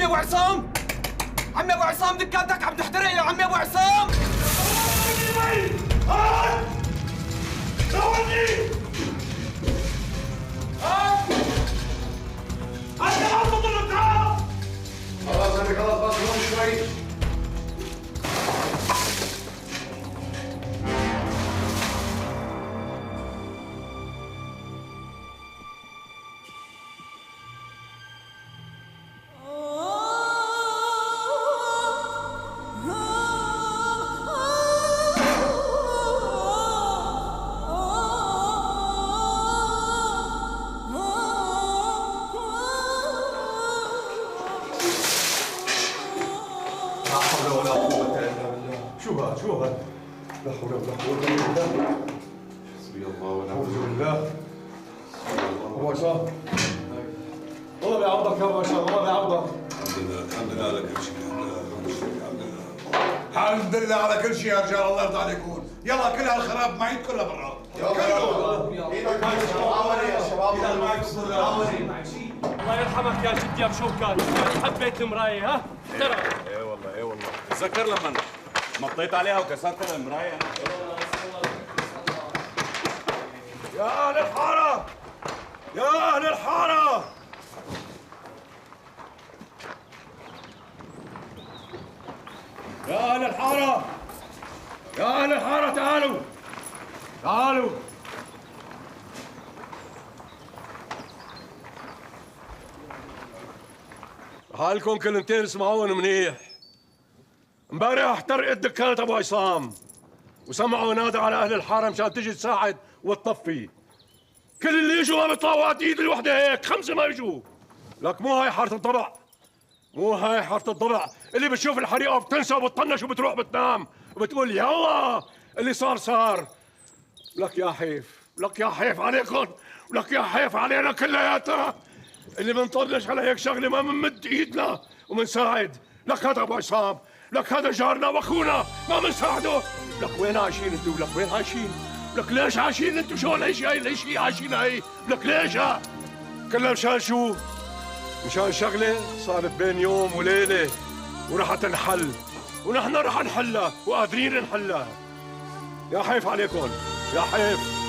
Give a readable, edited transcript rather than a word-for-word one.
عمي ابو عصام، عمي ابو عصام دكانتك عم تحترق يا عمي ابو عصام. خلاص بس هون شوي. شو هاد؟ لا حول ولا قوة إلا بالله. حسبي الله ونعم بالله. أبو عصام. والله بيعوضك يا أبو عصام، والله بيعوضك. الحمد لله على كل شيء، الحمد لله على كل شيء يا رجال، الله يرضى عليكم. يلا كل هالخراب معي كلها برا. يلا ايدك معك معاونة يا شباب. ايدك معك الله يرحمك يا جدي ابو شوكات، حبيت المرايه ها؟ احترم. ايه والله ايه والله، تذكر لما نطيت عليها وكسرت المرايه. يا أهل الحارة، يا أهل الحارة، يا أهل الحارة، يا أهل الحارة تعالوا، تعالوا. حالكم كلمتين اسمعوهم منيح. امبارح احترقت دكانة ابو عصام وسمعوا نادى على اهل الحاره مشان تجي تساعد وتطفي. كل اللي اجوا ما بيطلعوا قد ايد الوحده هيك، 5 ما اجوا. لك مو هاي حاره الضبع، مو هاي حاره الضبع اللي بتشوف الحريقه وبتنسى وبتطنش وبتروح بتنام وبتقول يلا اللي صار صار. لك يا حيف، لك يا حيف عليكم، ولك يا حيف علينا كلياتنا اللي بنطنش على هيك شغله ما بنمد ايدنا وبنساعد. لك هذا ابو عصام، لك هذا جارنا واخونا ما بنساعده. لك وين عايشين انتوا؟ لك وين عايشين؟ لك ليش عايشين انتوا؟ شلون هي هاي؟ ليش هي عايشين هي؟ لك ليش؟ كلها مشان شو؟ مشان شغله صارت بين يوم وليله ورح تنحل، ونحن رح نحلها وقادرين نحلها. يا حيف عليكم، يا حيف.